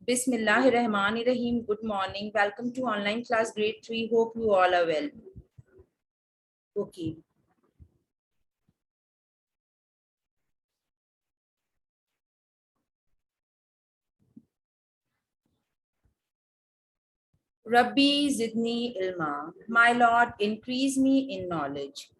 Bismillahirrahmanirrahim. Good morning. Welcome to online class grade 3. Hope you all are well. Okay. Rabbi zidni ilma. My Lord, increase me in knowledge.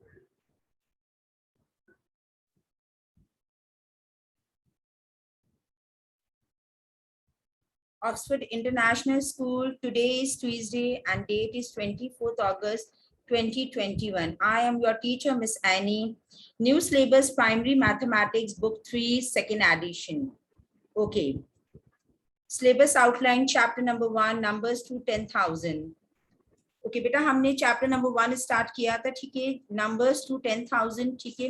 Oxford International School. Today is Tuesday and date is 24th August 2021. I am your teacher, Miss Annie. New syllabus Primary Mathematics Book 3 Second Edition. Okay. Syllabus outline chapter number 1 numbers to 10,000. Okay बेटा, हमने chapter number 1 start किया था, ठीक है, numbers to 10,000, ठीक है।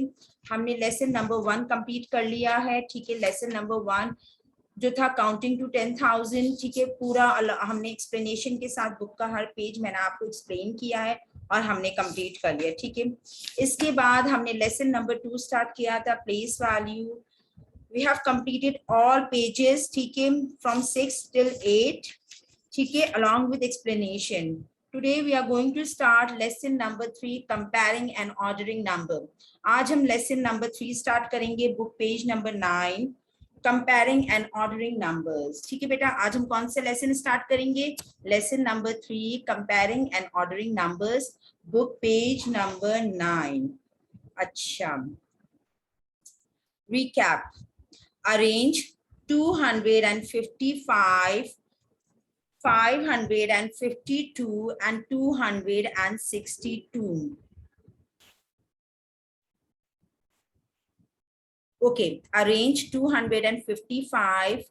हमने lesson number 1 complete कर लिया है, ठीक है। लेसन नंबर 1 जो था काउंटिंग टू 10,000, ठीक है, पूरा हमने एक्सप्लेनेशन के साथ बुक का हर पेज मैंने आपको एक्सप्लेन किया है और हमने कंप्लीट कर लिया, ठीक है। इसके बाद हमने लेसन नंबर 2 स्टार्ट किया था, place value. We have completed all pages, ठीक है, फ्रॉम 6 till 8, ठीक है, along with explanation. Today we are going to start lesson number 3, comparing and ordering number. आज हम lesson number 3 start करेंगे, book page number 9, comparing and ordering numbers. ठीक है बेटा, आज हम कौन से lesson start करेंगे? Lesson number 3, comparing and ordering numbers, book page number 9. अच्छा, recap. Arrange 255, 552 and 262. Okay, arrange 255,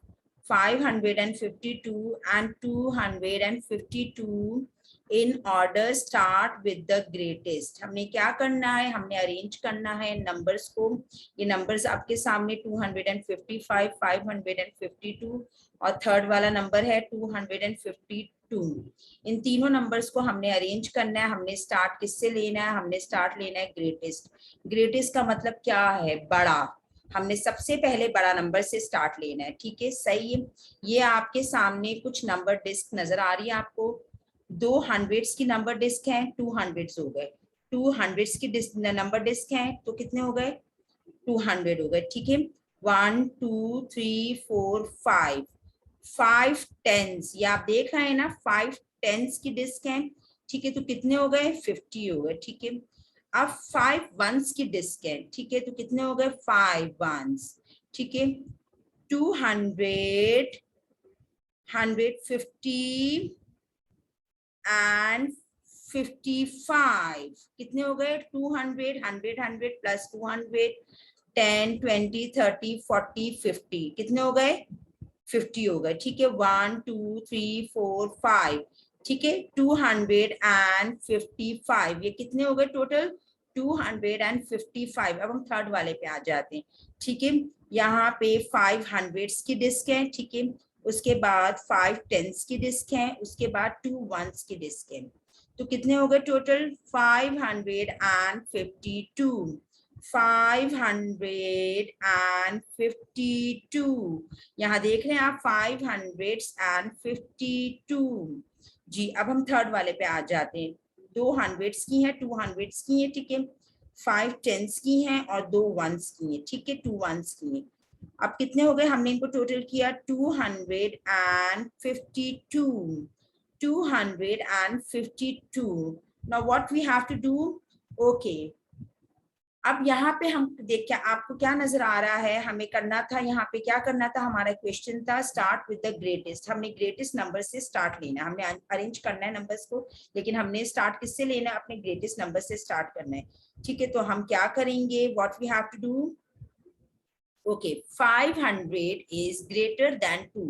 552 and 252 in order. Start with the greatest. हमने क्या करना है? हमने अरेंज करना है नंबर्स को। ये नंबर्स आपके सामने 255, 552 और थर्ड वाला नंबर है 252। इन तीनों नंबर्स को हमने अरेंज करना है। हमने स्टार्ट किससे लेना है? हमने स्टार्ट लेना है ग्रेटेस्ट। ग्रेटेस्ट का मतलब क्या है? बड़ा। हमने सबसे पहले बड़ा नंबर से स्टार्ट लेना है, ठीक है, सही है। ये आपके सामने कुछ नंबर डिस्क नजर आ रही है आपको। 2 हंड्रेड्स की नंबर डिस्क है, 2 हंड्रेड्स हो गए। 2 हंड्रेड्स की नंबर डिस्क है तो कितने हो गए? 200 हो गए, ठीक है। 1 2 3 4 5 5 टेंस, ये आप देख रहे हैं ना, 5 टेंस की डिस्क है, ठीक है, तो कितने हो गए? 50 हो गए, ठीक है। अब 5 वंस की डिस्क है, ठीक है, तो कितने हो गए? 5 वंस, ठीक है। 200, 150 एंड 55 कितने हो गए? 200, 100, 100 प्लस 200, 10, 20, 30, 40, 50 कितने हो गए? 50 हो गए, ठीक है। 1 2 3 4 5, ठीक है, 255, ये कितने हो गए टोटल? 255। अब हम थर्ड वाले पे आ जाते हैं, ठीक है। यहाँ पे 5 हंड्रेड्स की डिस्क है, ठीक है, उसके बाद 5 टेंस की डिस्क है, उसके बाद 2 वंस की डिस्क है, तो कितने हो गए टोटल? 552। 552, यहाँ देख रहे हैं आप 552 जी। अब हम थर्ड वाले पे आ जाते हैं। 2 हंड्रेड्स की है, 2 हंड्रेड्स की है, ठीक है, 5 टेंस की हैं और 2 वंस की है, ठीक है, 2 वंस की है। अब कितने हो गए? हमने इनको टोटल किया 252, 252। Now what we have to do? Okay, अब यहाँ पे हम देखिए, आपको क्या नजर आ रहा है? हमें करना था, यहाँ पे क्या करना था? हमारा क्वेश्चन था स्टार्ट विद द ग्रेटेस्ट। हमने ग्रेटेस्ट नंबर से स्टार्ट लेना है, हमने अरेंज करना है नंबर्स को, लेकिन हमने स्टार्ट किससे लेना है? अपने ग्रेटेस्ट नंबर से स्टार्ट करना है, ठीक है। तो हम क्या करेंगे? What we have to do? Okay, 500 is greater than 2।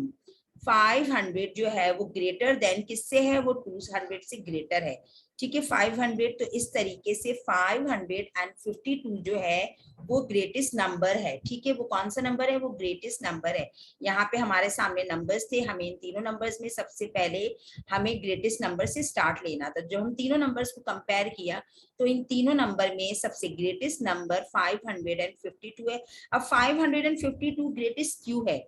500 जो है वो ग्रेटर देन किससे है? वो 200 से ग्रेटर है, ठीक है। 500, तो इस तरीके से 552 जो है वो ग्रेटेस्ट नंबर है, ठीक है। वो कौन सा नंबर है? वो ग्रेटेस्ट नंबर है। यहाँ पे हमारे सामने नंबर्स थे, हमें इन तीनों नंबर्स में सबसे पहले हमें ग्रेटेस्ट नंबर से स्टार्ट लेना था। जो हम तीनों नंबर्स को कंपेयर किया तो इन तीनों नंबर में सबसे ग्रेटेस्ट नंबर 552 है। अब 552 ग्रेटेस्ट क्यों है?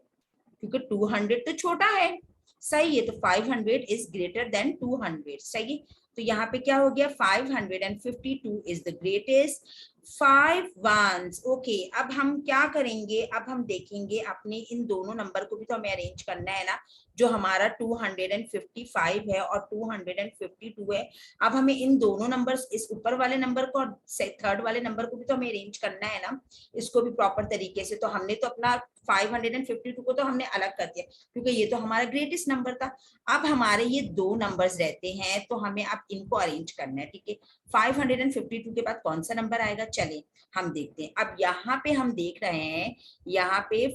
क्योंकि 200 तो छोटा है, सही है, तो 500 इज ग्रेटर देन 200, सही है। तो यहाँ पे क्या हो गया, 552 is the greatest 5 ones. Okay, अब हम क्या करेंगे, अब हम देखेंगे अपने इन दोनों नंबर को भी तो हमें अरेंज करना है ना, जो हमारा 255 है और 252 है। अब हमें इन दोनों नंबर्स, इस ऊपर वाले नंबर को और थर्ड वाले नंबर को भी तो हमें अरेंज करना है ना, इसको भी प्रॉपर तरीके से। तो हमने तो अपना 552 को तो हमने अलग कर दिया, क्योंकि ये तो हमारा ग्रेटेस्ट नंबर था। अब हमारे ये दो नंबर्स रहते हैं, तो हमें अब इनको अरेंज करना है, ठीक है। 552 के बाद कौन सा नंबर आएगा, चले हम देखते हैं। अब यहाँ पे हम देख रहे हैं, यहाँ पे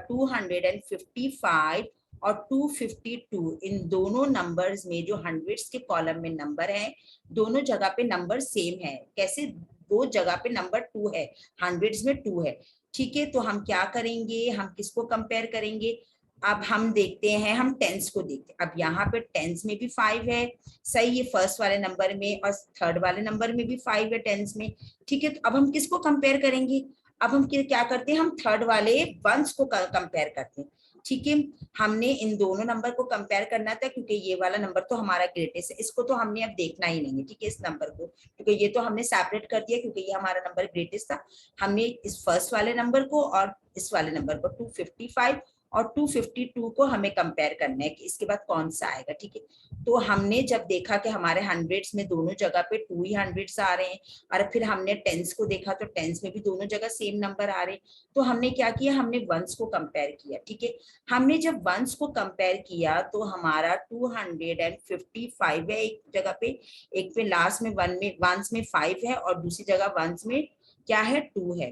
255 और 252, इन दोनों नंबर्स में जो हंड्रेड्स के कॉलम में नंबर है, दोनों जगह पे नंबर सेम है। कैसे, दो जगह पे नंबर 2 है, हंड्रेड्स में 2 है, ठीक है। तो हम क्या करेंगे, हम किसको कंपेयर करेंगे, अब हम देखते हैं, हम टेंस को देखते हैं। अब यहाँ पे टेंस में भी 5 है, सही है, फर्स्ट वाले नंबर में, और थर्ड वाले नंबर में भी 5 है टेंस में, ठीक है। तो अब हम किसको कंपेयर करेंगे, अब हम क्या करते हैं, हम थर्ड वाले वंस को कंपेयर करते हैं, ठीक है। हमने इन दोनों नंबर को कंपेयर करना था, क्योंकि ये वाला नंबर तो हमारा ग्रेटेस्ट है, इसको तो हमने अब देखना ही नहीं है, ठीक है, इस नंबर को, क्योंकि ये तो हमने सेपरेट कर दिया, क्योंकि ये हमारा नंबर ग्रेटेस्ट था। हमने इस फर्स्ट वाले नंबर को और इस वाले नंबर को 255 और 252 को हमें कंपेयर करना है कि इसके बाद कौन सा आएगा, ठीक है। तो हमने जब देखा कि हमारे हंड्रेड्स में दोनों जगह पे 2 ही हंड्रेड्स आ रहे हैं, और फिर हमने टेंस को देखा तो टेंस में भी दोनों जगह सेम नंबर आ रहे हैं, तो हमने क्या किया, हमने वंस को कंपेयर किया, ठीक है। हमने जब वंस को कंपेयर किया तो हमारा 255 है एक जगह पे, एक पे लास्ट में वंस में 5 है, और दूसरी जगह वंस में क्या है, 2 है।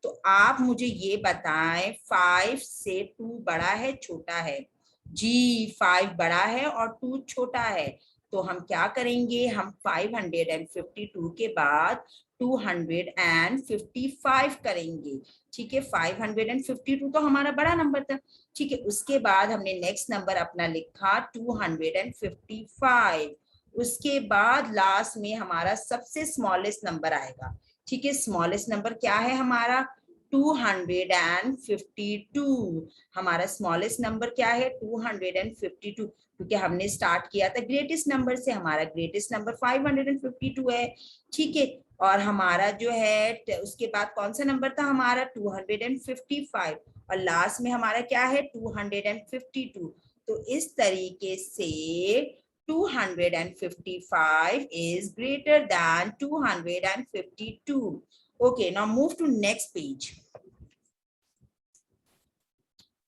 तो आप मुझे ये बताएं, 5 से 2 बड़ा है छोटा है, जी 5 बड़ा है और 2 छोटा है। तो हम क्या करेंगे, हम 552 के बाद 255 करेंगे, ठीक है। 552 तो हमारा बड़ा नंबर था, ठीक है। उसके बाद हमने नेक्स्ट नंबर अपना लिखा 255, उसके बाद लास्ट में हमारा सबसे स्मॉलेस्ट नंबर आएगा, ठीक है। स्मॉलेस्ट नंबर क्या है हमारा, 252, हमारा स्मॉलेस्ट नंबर क्या है, 252, क्योंकि हमने स्टार्ट किया था ग्रेटेस्ट नंबर से, हमारा ग्रेटेस्ट नंबर 552 है, ठीक है। और हमारा जो है उसके बाद कौन सा नंबर था हमारा, 255, और लास्ट में हमारा क्या है, 252। तो इस तरीके से 255 is greater than 252. Okay, now move to next page.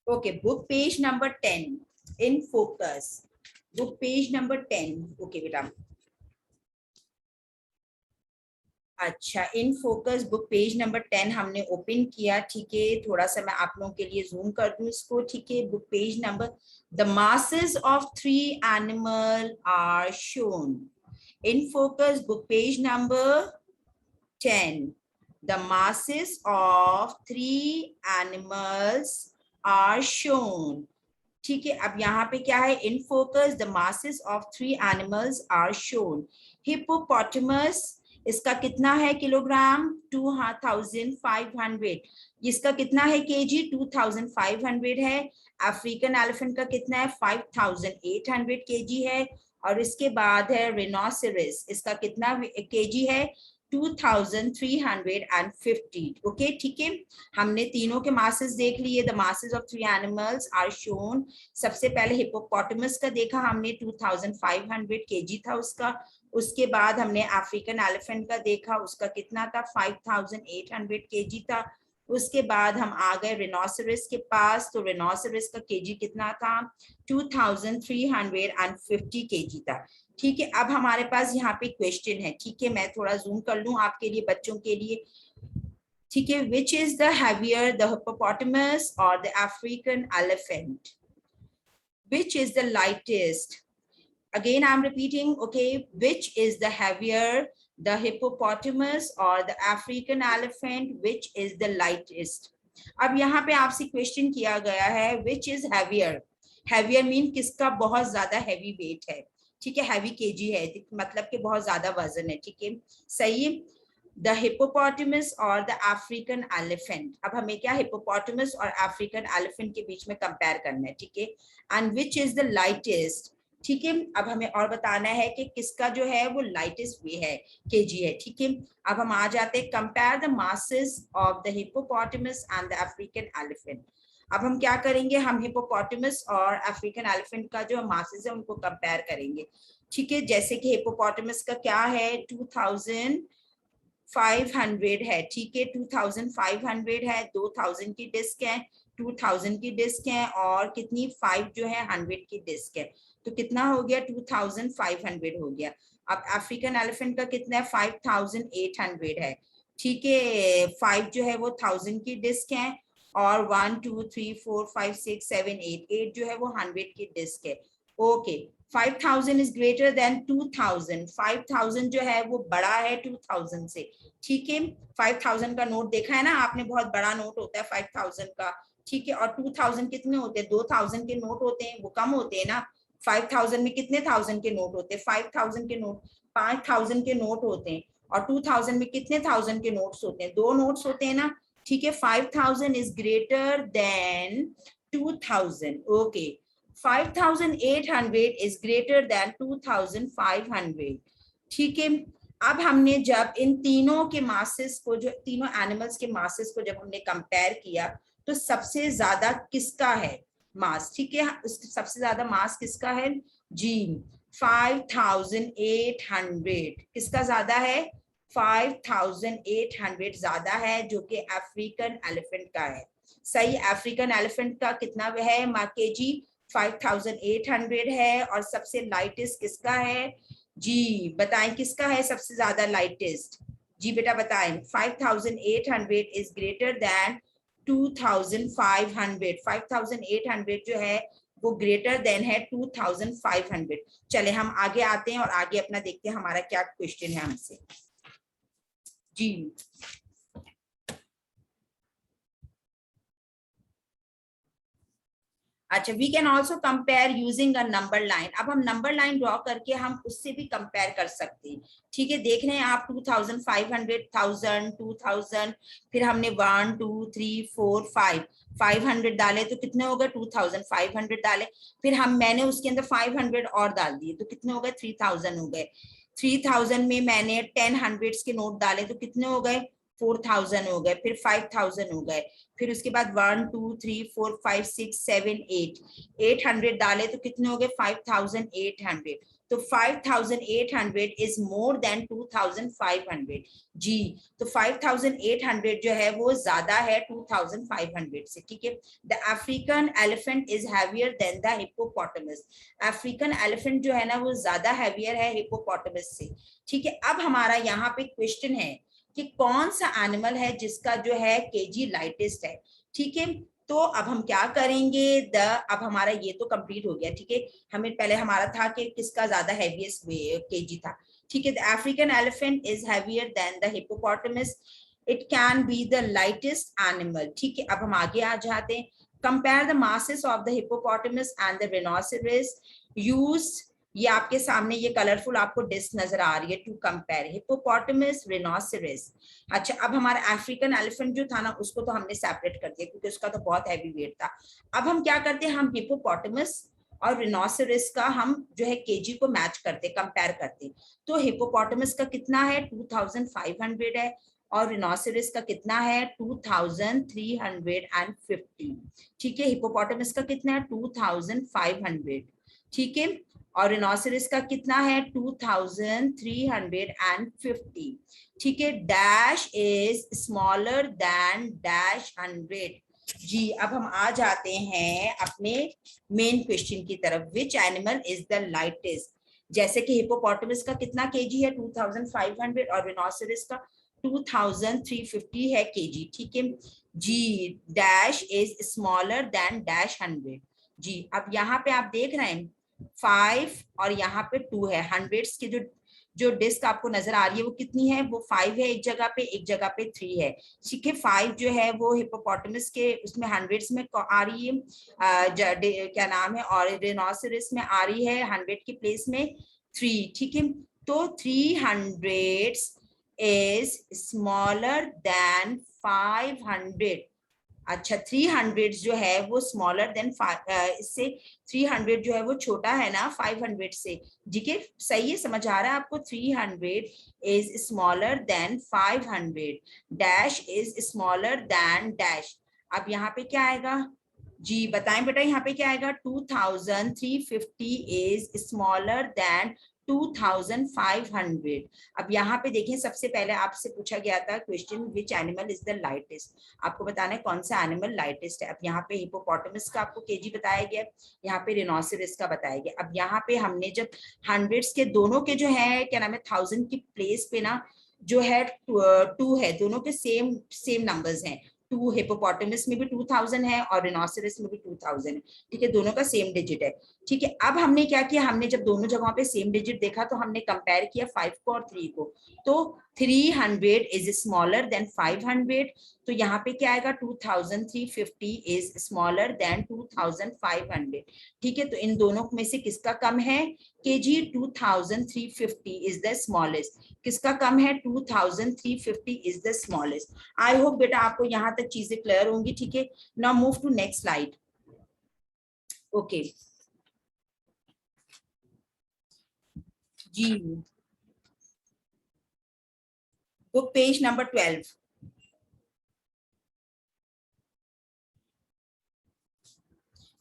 Okay, book page number 10 in focus. Book page number 10. Okay, बेटा। अच्छा, in focus book page number 10 हमने ओपन किया, ठीक है। थोड़ा सा मैं आप लोगों के लिए जूम कर दूं इसको, ठीक है। Book page number, the masses of 3 animal are shown in focus book page number 10. The masses of 3 animals are shown, ठीक है। अब यहाँ पे क्या है, in focus the masses of 3 animals are shown. Hippopotamus, इसका कितना है किलोग्राम, 2500, इसका कितना है केजी, 2500 है। अफ्रीकन एलिफेंट का कितना है, 5800 केजी है। और इसके बाद है रिनोसेरस, इसका कितना केजी है, 2350, ओके, ठीक है। हमने तीनों के मासेस देख लिए, the masses of 3 animals are shown. सबसे पहले हिप्पोपोटामस का देखा हमने, 2500 केजी था उसका। उसके बाद हमने अफ्रीकन एलिफेंट का देखा, उसका कितना था, 5800 केजी था। उसके बाद हम आ गए रिनोसरस के पास, तो रिनोसरस का केजी कितना था, 2350 केजी था, ठीक है। अब हमारे पास यहाँ पे क्वेश्चन है, ठीक है, मैं थोड़ा जूम कर लूं आपके लिए, बच्चों के लिए, ठीक है। Which is the heavier, the hippopotamus और the African elephant, which is the lightest, again I'm repeating, okay, which is the heavier, the hippopotamus or the African elephant, which is the lightest. अब यहाँ पे आपसे question किया गया है, which is heavier, heavier mean किसका बहुत ज्यादा हैवी वेट है, ठीक है, हैवी केजी है, मतलब कि बहुत ज्यादा वजन है, ठीक है, सही है। द हिपोपोटामस और द अफ्रीकन एलिफेंट। अब हमें क्या हिपोपोटामस और अफ्रीकन एलिफेंट के बीच में कंपेयर करना है, ठीक है। And which is the lightest, ठीक है। अब हमें और बताना है कि किसका जो है वो लाइटेस्ट वे है, केजी है, ठीक है। अब हम आ जाते हैं, compare the masses of the hippopotamus and the African elephant. अब हम क्या करेंगे, हम हिपोपोटामस और अफ्रीकन एलिफेंट का जो मासेस है उनको कंपेयर करेंगे, ठीक है। जैसे कि हिपोपोटामस का क्या है 2500 है, ठीक है, 2500 है, 2000 की डिस्क है, 2000 की डिस्क है, और कितनी 5 जो है 100 की डिस्क है, तो कितना हो गया 2500 हो गया। अब अफ्रीकन एलिफेंट का कितना है 5800 है, ठीक है। 5 जो है वो 1000 की डिस्क है, और 1 2 3 4 5 6 7 8 जो है वो 100 की डिस्क है। Okay, 5000 is greater then 2000। 5000 जो है वो बड़ा है 2000 से, ठीक है। 5000 का नोट देखा है ना आपने, बहुत बड़ा नोट होता है 5000 का, ठीक है। और 2000 कितने होते हैं, 2000 के नोट होते हैं, वो कम होते हैं ना। 5000 में कितने 1000 के नोट होते हैं, 5000 के नोट, 5000 के नोट होते हैं। और 2000 में कितने 1000 के नोट्स होते हैं, 2 नोट्स होते हैं ना, ठीक है। 5000 is greater then 2000, okay. 5800 is greater than 2500, ठीक है। अब हमने जब इन तीनों के मासेस को, जो तीनों एनिमल्स के मासेस को जब हमने कंपेयर किया, तो सबसे ज्यादा किसका है मास, ठीक है। सबसे ज्यादा मास किसका है जी, 5800 किसका ज्यादा है, 5800 ज्यादा है, जो कि अफ्रीकन एलिफेंट का है। सही, अफ्रीकन एलिफेंट का कितना है माँ के जी, 5800 है। और सबसे लाइटेस्ट किसका है जी, बताएं किसका है सबसे ज्यादा लाइटेस्ट, जी बेटा बताएं। 5800 इज ग्रेटर देन 2500। 5800 जो है वो ग्रेटर देन है 2500। चले हम आगे आते हैं और आगे अपना देखते हैं हमारा क्या क्वेश्चन है हमसे जी। अच्छा, we can also compare using a number line. अब हम नंबर लाइन ड्रॉ करके हम उससे भी कंपेयर कर सकते हैं, ठीक है। देख रहे हैं आप 2500, 1000, 2000, फिर हमने 1 2 3 4 5 500 डाले तो कितने हो गए 2500 डाले, फिर मैंने उसके अंदर 500 और डाल दिए तो कितने हो गए 3000 हो गए। 3000 में मैंने 10 हंड्रेड्स के नोट डाले तो कितने हो गए 4000 हो गए, फिर 5000 हो गए, फिर उसके बाद 1 2 3 4 5 6 7 800 डाले तो कितने हो गए 5800। तो 5800 इज मोर देन 2500 जी। तो 5800 जो है वो ज्यादा है 2500 से, ठीक है। The African elephant is heavier than the hippopotamus. African elephant जो है ना वो ज्यादा हैवियर है हिप्पोपोटामस से, ठीक है। अब हमारा यहाँ पे क्वेश्चन है कि कौन सा एनिमल है जिसका जो है केजी लाइटेस्ट है, ठीक है। तो अब हम क्या करेंगे, अब हमारा ये तो कंप्लीट हो गया, ठीक है। हमें पहले हमारा था कि किसका ज्यादा हैवीएस्ट केजी था, ठीक है। The African elephant is heavier than the hippopotamus, it can be the lightest animal, ठीक है। अब हम आगे आ जाते हैं, compare the masses of the hippopotamus and the rhinoceros. Use, ये आपके सामने ये कलरफुल आपको डिस्क नजर आ रही है, टू कंपेयर हिप्पोपोटामस रिनोसेरस। अच्छा, अब हमारा अफ्रीकन एलिफेंट जो था ना उसको तो हमने सेपरेट कर दिया क्योंकि उसका तो बहुत हैवी वेट था। अब हम क्या करते हैं, हम हिप्पोपोटामस और रिनोसेरस का हम जो है केजी को मैच करते, कंपेयर करते। तो हिप्पोपोटामस का कितना है 2500 है, और रिनोसेरस का कितना है 2350, ठीक है। हिप्पोपोटामस का कितना है 2500, ठीक है। और रिनोसेरस का कितना है 2350, ठीक है। Dash is smaller than dash 100 G. अब हम आ जाते हैं अपने मेन क्वेश्चन की तरफ, which animal is the lightest. जैसे कि हिप्पोपोटामस का कितना केजी है 2500 और रिनोसेरस का 2350 है केजी, ठीक है जी। Dash is smaller than dash 100 G. अब यहाँ पे आप देख रहे हैं 5 और यहाँ पे 2 है, हंड्रेड्स की जो जो डिस्क आपको नजर आ रही है वो कितनी है, वो 5 है एक जगह पे 3 है, ठीक है। 5 जो है वो हिप्पोपोटामस के उसमें हंड्रेड्स में आ रही है, क्या नाम है, और रिनोसेरस में आ रही है 100 की प्लेस में 3, ठीक है। तो 300 is smaller than 500. अच्छा 300 जो है वो स्मॉलर देन इससे 300 जो है वो छोटा है ना 500 से। ठीक है, सही है, समझ आ रहा है आपको? 300 is smaller then 500, dash is smaller than dash. अब यहाँ पे क्या आएगा जी, बताएं बेटा, यहाँ पे क्या आएगा? 2350 इज स्मॉलर देन 2500। अब यहाँ पे देखें, सबसे पहले आपसे पूछा गया था question, which animal is the lightest. आपको बताना है कौन सा एनिमल लाइटेस्ट है। अब यहाँ पे हिपोपोटामस का आपको केजी बताया गया, यहाँ पे रिनोसरस का बताया गया। अब यहाँ पे हमने जब हंड्रेड्स के दोनों के जो है क्या नाम है 1000 की प्लेस पे ना जो है 2 है, दोनों के सेम सेम नंबर्स हैं। 2 हिपोपोटामस में भी 2000 है और रिनोसरस में भी 2000 है। ठीक है, दोनों का सेम डिजिट है। ठीक है, अब हमने क्या किया, हमने जब दोनों जगहों पे सेम डिजिट देखा तो हमने कंपेयर किया 5 को और 3 को। तो 300 इज स्मॉलर देन 500, तो यहाँ पे क्या आएगा? 2350 इज स्मॉलर देन 2500। ठीक है, तो इन दोनों में से किसका कम है केजी? 2350 is the smallest. किसका कम है? 2350 is the smallest. I hope बेटा आपको यहाँ तक चीजें क्लियर होंगी। ठीक है, now move to next slide. Okay जी, बुक पेज नंबर 12।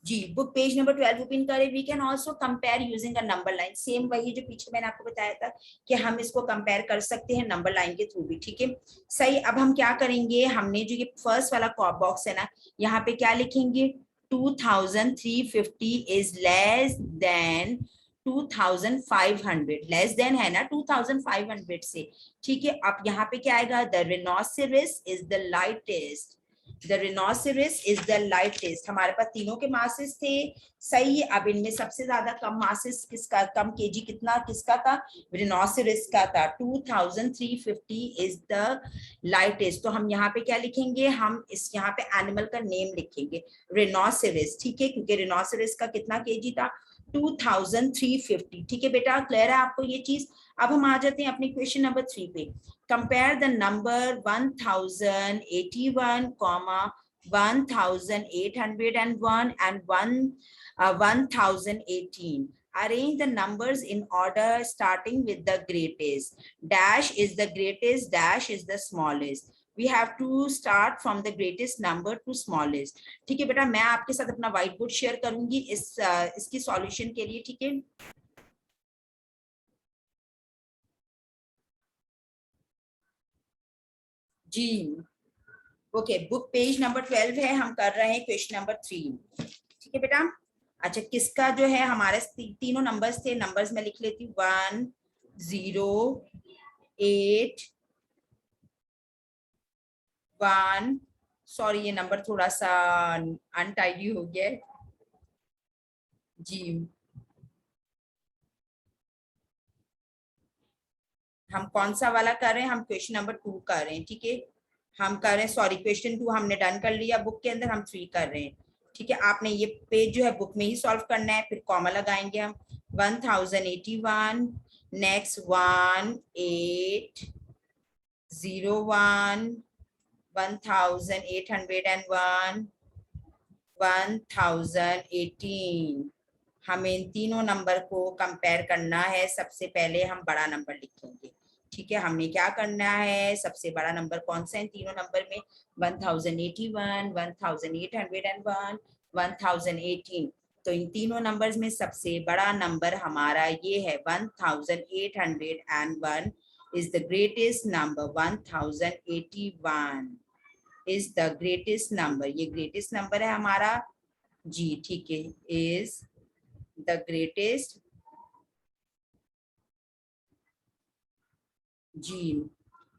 जी, बुक पेज नंबर 12 ओपन करें। We can also compare using a number line. Same वही जो पीछे मैंने आपको बताया था कि हम इसको कंपेयर कर सकते हैं नंबर लाइन के थ्रू भी। ठीक है, सही। अब हम क्या करेंगे, हमने जो ये फर्स्ट वाला बॉक्स है ना, यहाँ पे क्या लिखेंगे? 2350 is less than 2500, less than है ना 2500 से। ठीक है, अब यहाँ पे क्या आएगा? The rhinoceros is the lightest. The rhinoceros is the lightest। हमारे पास तीनों के मासेस थे, सही है। अब इनमें सबसे ज्यादा कम मासेस किसका, कम केजी कितना किसका था? रिनोसरस का था। 2350 इज द लाइटेस्ट। तो हम यहाँ पे क्या लिखेंगे? हम इस यहाँ पे एनिमल का नेम लिखेंगे रिनोसरस। ठीक है, क्योंकि रिनोसरस का कितना केजी था? 2350। ठीक है बेटा, क्लियर है आपको ये चीज? अब हम आ जाते हैं अपने क्वेश्चन नंबर 3 पे। Compare the number 1081, 1801 and 1018. Arrange the numbers in order starting with the greatest. Dash is the greatest, dash is the smallest. We have to start from the greatest number to smallest. ठीक है बेटा, मैं आपके साथ अपना white board share करूंगी इसकी solution के लिए। ठीक है जी, ओके। बुक पेज नंबर 12 है, हम कर रहे हैं क्वेश्चन नंबर 3। ठीक है बेटा, अच्छा किसका जो है हमारे तीनों नंबर्स थे, नंबर्स में लिख लेती हूँ। 1 0 8 1। सॉरी, ये नंबर थोड़ा सा अनटाइडी हो गया है जी। हम कौन सा वाला कर रहे हैं? हम क्वेश्चन नंबर 2 कर रहे हैं। ठीक है, हम कर रहे हैं, सॉरी क्वेश्चन 2 हमने डन कर लिया बुक के अंदर, हम 3 कर रहे हैं। ठीक है, आपने ये पेज जो है बुक में ही सॉल्व करना है, फिर कॉमा लगाएंगे हम। 1081, नेक्स्ट 1801, 1801, 1018। हमें इन तीनों नंबर को कंपेयर करना है। सबसे पहले हम बड़ा नंबर लिखेंगे। ठीक है, हमने क्या करना है, सबसे बड़ा नंबर कौन सा है तीनों नंबर में? 1081, 1801, 1018। तो इन तीनों नंबर्स में सबसे बड़ा नंबर हमारा ये है 1801 is the greatest number. 1081 is the greatest number, ये ग्रेटेस्ट नंबर है हमारा जी। ठीक है, इज द ग्रेटेस्ट जी,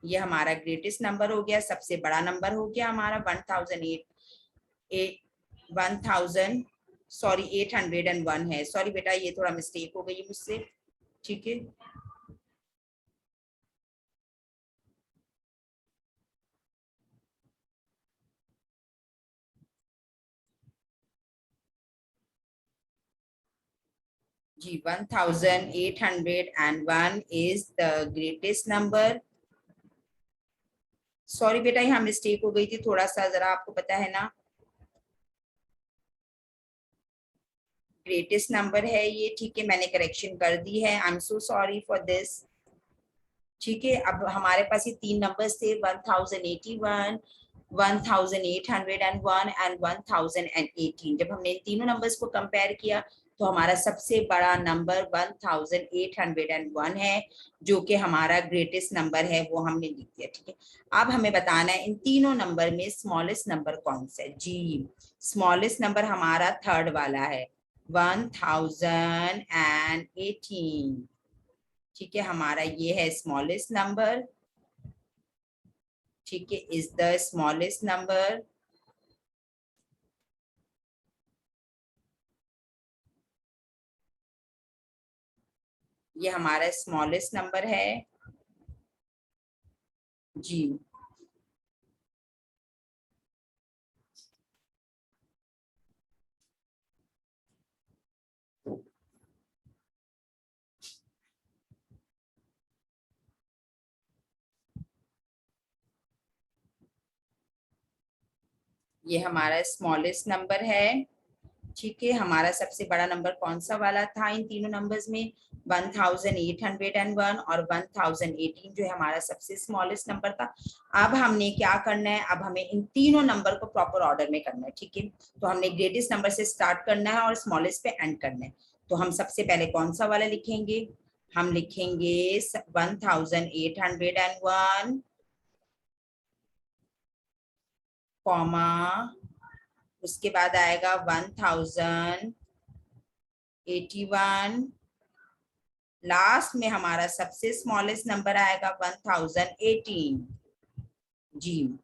ये हमारा ग्रेटेस्ट नंबर हो गया, सबसे बड़ा नंबर हो गया हमारा 1000 सॉरी 801 है। सॉरी बेटा, ये थोड़ा मिस्टेक हो गई मुझसे। ठीक है जी, 1801 is the greatest number. Sorry बेटा, यहाँ मिस्टेक हो गई थी थोड़ा सा, जरा आपको पता है ना, ग्रेटेस्ट नंबर है ये, ठीक है, मैंने करेक्शन कर दी है, I am so sorry for this. ठीक है, अब हमारे पास ये तीन नंबर्स थे, 1081, 1801 एंड 1018। जब हमने इन तीनों नंबर्स को कंपेयर किया तो हमारा सबसे बड़ा नंबर 1801 है, जो कि हमारा ग्रेटेस्ट नंबर है, वो हमने लिख दिया। ठीक है, अब हमें बताना है इन तीनों नंबर में स्मॉलेस्ट नंबर कौन सा है। जी, स्मॉलेस्ट नंबर हमारा थर्ड वाला है, 1018। ठीक है, हमारा ये है स्मॉलेस्ट नंबर। ठीक है, इज द स्मॉलेस्ट नंबर। ये हमारा स्मॉलेस्ट नंबर है। जी, ये हमारा स्मॉलेस्ट नंबर है। ठीक है, हमारा सबसे बड़ा नंबर कौन सा वाला था इन तीनों नंबर्स में, 1801 और 1018 जो है हमारा सबसे स्मॉलेस्ट नंबर था। अब हमने क्या करना है, अब हमें इन तीनों नंबर को प्रॉपर ऑर्डर में करना है। ठीक है, तो हमने ग्रेटेस्ट नंबर से स्टार्ट करना है और स्मॉलेस्ट पे एंड करना है। तो हम सबसे पहले कौन सा वाला लिखेंगे, हम लिखेंगे 1801 कॉमा, उसके बाद आएगा 1081, लास्ट में हमारा सबसे स्मॉलेस्ट नंबर आएगा 1018। जी,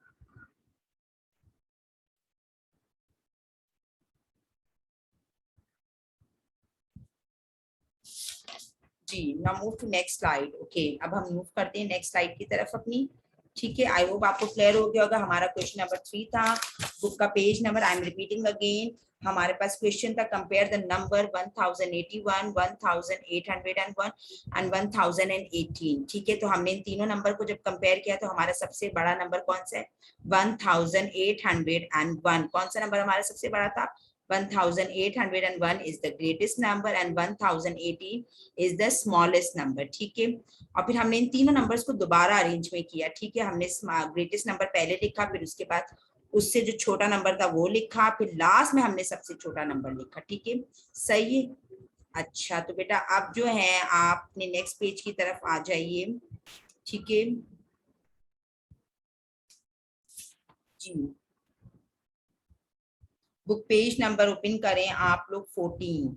जी, now move to next slide. Okay, अब हम मूव करते हैं नेक्स्ट स्लाइड की तरफ अपनी। ठीक है, आई होप आपको क्लियर हो गया होगा। हमारा क्वेश्चन नंबर 3 था, बुक का page number I am repeating again. हमारे पास क्वेश्चन था, कंपेयर द नंबर 1081, 1801 एंड 1018। ठीक है, तो हमने इन तीनों नंबर को जब कंपेयर किया तो हमारा सबसे बड़ा नंबर कौन सा है, 1801। कौन सा नंबर हमारा सबसे बड़ा था, 1801 is the greatest number and 1018 is the smallest number। ठीक है, और फिर हमने इन तीनों नंबर्स को दोबारा अरेंज में किया। ठीक है, हमने ग्रेटेस्ट नंबर पहले लिखा, फिर उसके बाद उससे जो छोटा नंबर था वो लिखा, फिर लास्ट में हमने सबसे छोटा नंबर लिखा। ठीक है, सही है। अच्छा, तो बेटा अब जो है आप अपने नेक्स्ट पेज की तरफ आ जाइए। ठीक है जी, बुक पेज नंबर ओपन करें आप लोग 14।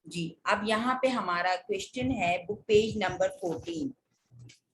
जी, अब यहाँ पे हमारा क्वेश्चन है book page number 14।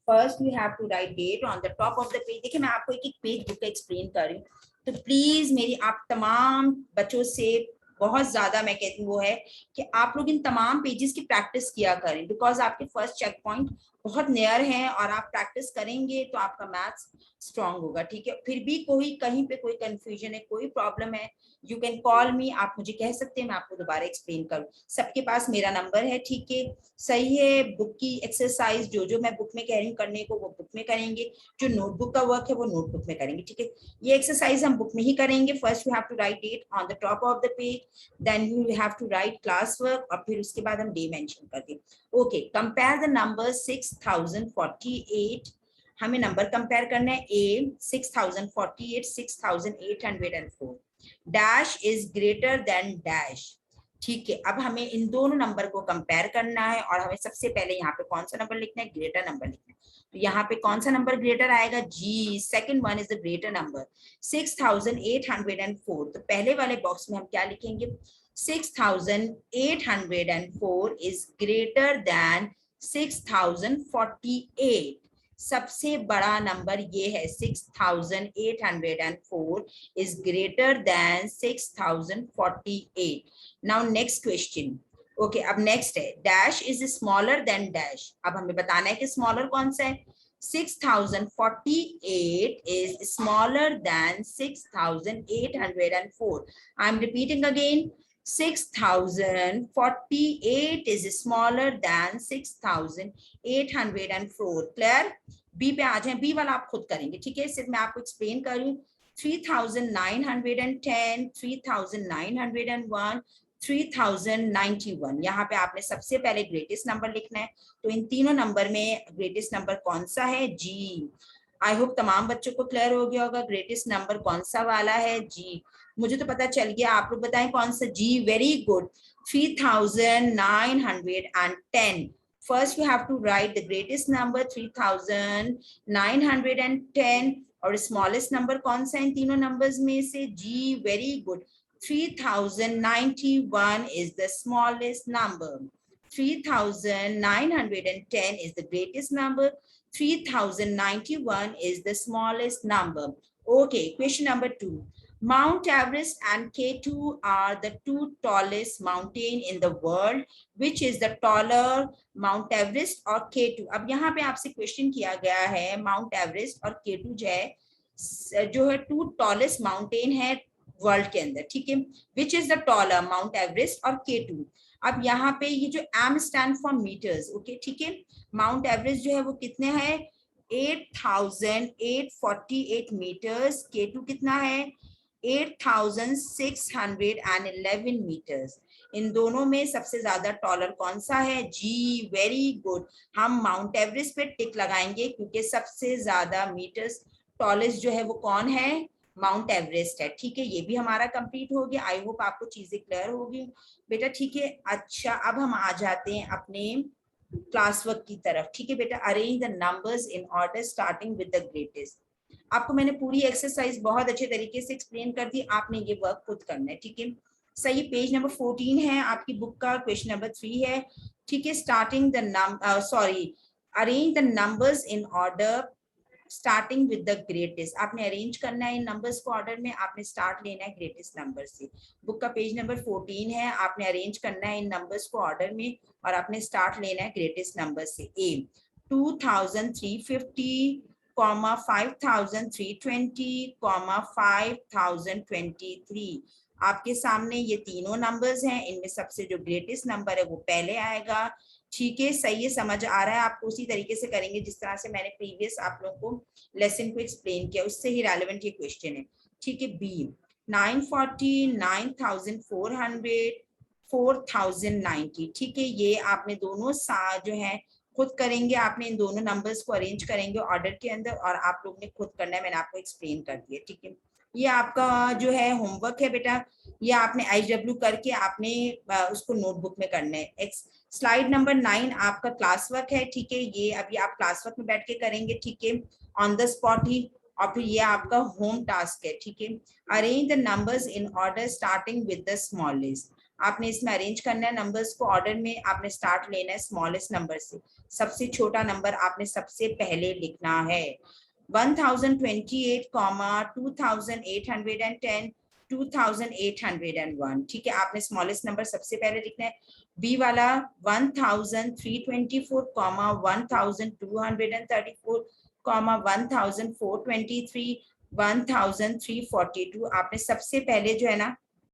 First we have to write date on the top of the page. देखिए, मैं आपको एक एक पेज बुक एक्सप्लेन कर रही हूँ, तो प्लीज मेरी आप तमाम बच्चों से बहुत ज्यादा मैं कहती हूँ वो है कि आप लोग इन तमाम पेजेस की प्रैक्टिस किया करें, बिकॉज आपके फर्स्ट चेक पॉइंट बहुत नियर है और आप प्रैक्टिस करेंगे तो आपका मैथ्स स्ट्रांग होगा। ठीक है, फिर भी कोई कहीं पे कोई कंफ्यूजन है, कोई प्रॉब्लम है, यू कैन कॉल मी, आप मुझे कह सकते हैं, मैं आपको दोबारा एक्सप्लेन करूँ। सबके पास मेरा नंबर है। ठीक है, सही है। बुक की एक्सरसाइज जो जो मैं बुक में कह रही हूँ करने को वो बुक में करेंगे, जो नोटबुक का वर्क है वो नोटबुक में करेंगे। ठीक है, ये एक्सरसाइज हम बुक में ही करेंगे। First you have to write date on the top of the page, then you have to write class work, और फिर उसके बाद हम डे मेंशन करते हैं। Okay, compare the number 6048। हमें नंबर कंपेयर करना है। A 6048, 6804, dash is greater than dash. ठीक है, अब हमें इन दोनों नंबर को कंपेयर करना है और हमें सबसे पहले यहाँ पे कौन सा नंबर लिखना है, ग्रेटर नंबर लिखना है। तो यहाँ पे कौन सा नंबर ग्रेटर आएगा, जी, second one is the greater number, 6804। तो पहले वाले बॉक्स में हम क्या लिखेंगे, 6804 इज ग्रेटर देन 6048। सबसे बड़ा नंबर ये है, 6804 is greater than 6048। Now next question. Okay, अब नेक्स्ट है, dash is smaller than dash. अब हमें बताना है कि स्मॉलर कौन सा है, 6048 is smaller than 6804। I am repeating again, 6048 is smaller than 6804। Clear? B पे आ जाए, बी वाला आप खुद करेंगे, ठीक है, सिर्फ मैं आपको एक्सप्लेन कर रही हूँ। 3910, 3901, 3091, यहाँ पे आपने सबसे पहले ग्रेटेस्ट नंबर लिखना है। तो इन तीनों नंबर में ग्रेटेस्ट नंबर कौन सा है? जी। आई होप तमाम बच्चों को क्लियर हो गया होगा ग्रेटेस्ट नंबर कौन सा वाला है। जी, मुझे तो पता चल गया, आप लोग बताएं कौन सा। जी, very good, 3910। First you have to write the greatest number 3910 और smallest number कौन सा इन तीनों numbers में से? जी, very good, 3091 is the smallest number. 3910 is the greatest number. 3091 is the smallest number. Okay, question number 2. Mount Everest and K2 are the two tallest mountain in the world. Which is the taller, Mount Everest और K2? अब यहाँ पे आपसे question किया गया है Mount Everest और K2 जो है टू टॉलेस्ट माउंटेन है वर्ल्ड के अंदर, ठीक है। Which is the taller, Mount Everest और K2? अब यहाँ पे ये जो M stand for meters, okay, ठीक है। Mount Everest जो है वो कितने है? 8848 मीटर्स। K2 कितना है? 8611 मीटर्स। इन दोनों में सबसे ज्यादा टॉलर कौन सा है? जी, वेरी गुड, हम माउंट एवरेस्ट पे टिक लगाएंगे क्योंकि सबसे ज्यादा मीटर्स टॉलेस्ट जो है वो कौन है? माउंट एवरेस्ट है, ठीक है। ये भी हमारा कंप्लीट हो गया। आई होप आपको चीजें क्लियर होगी बेटा, ठीक है। अच्छा, अब हम आ जाते हैं अपने क्लास वर्क की तरफ, ठीक है बेटा। Arrange the numbers in order starting with the greatest. आपको मैंने पूरी एक्सरसाइज बहुत अच्छे तरीके से एक्सप्लेन कर दी, आपने ये वर्क खुद करना है, ठीक है। सही, पेज नंबर 14 है आपकी बुक का, क्वेश्चन नंबर 3 है, ठीक है। Starting the arrange the numbers in order starting with the greatest. आपने अरेंज करना है इन नंबर्स को ऑर्डर में, आपने स्टार्ट लेना है ग्रेटेस्ट नंबर से। बुक का पेज नंबर 14 है, आपने अरेंज करना है इन नंबर्स को ऑर्डर में और आपने स्टार्ट लेना है ग्रेटेस्ट नंबर से। ए 2350, 5320, 5023। आपके सामने ये तीनों नंबर्स हैं, इनमें सबसे जो ग्रेटेस्ट नंबर है वो पहले आएगा, ठीक है। सही है, समझ आ रहा है आपको? उसी तरीके से करेंगे जिस तरह से मैंने प्रीवियस आप लोगों को लेसन को एक्सप्लेन किया, उससे ही रेलेवेंट ये क्वेश्चन है, ठीक है। बी 940, 9400, 4090, ठीक है। ये आपने दोनों जो है खुद करेंगे, आपने इन दोनों नंबर्स को अरेंज करेंगे ऑर्डर के अंदर और आप लोग ने खुद करना है, मैंने आपको एक्सप्लेन कर दिया, ठीक है। ये आपका जो है होमवर्क है बेटा, ये आपने IW करके आपने उसको नोटबुक में करना है। स्लाइड नंबर 9 आपका क्लास वर्क है, ठीक है। ये अभी आप क्लास वर्क में बैठ के करेंगे, ठीक है, ऑन द स्पॉट ही। और फिर ये आपका होम टास्क है, ठीक है। Arrange the numbers in order starting with the smallest. आपने इसमें अरेंज करना है नंबर्स को ऑर्डर में, आपने स्टार्ट लेना है स्मॉलेस्ट नंबर से, सबसे छोटा नंबर आपने सबसे पहले लिखना है। 1028, 2810, 2801, ठीक है। आपने स्मॉलेस्ट नंबर सबसे पहले लिखना है। बी वाला 1324, 1234, 1423, 1342, आपने सबसे पहले जो है ना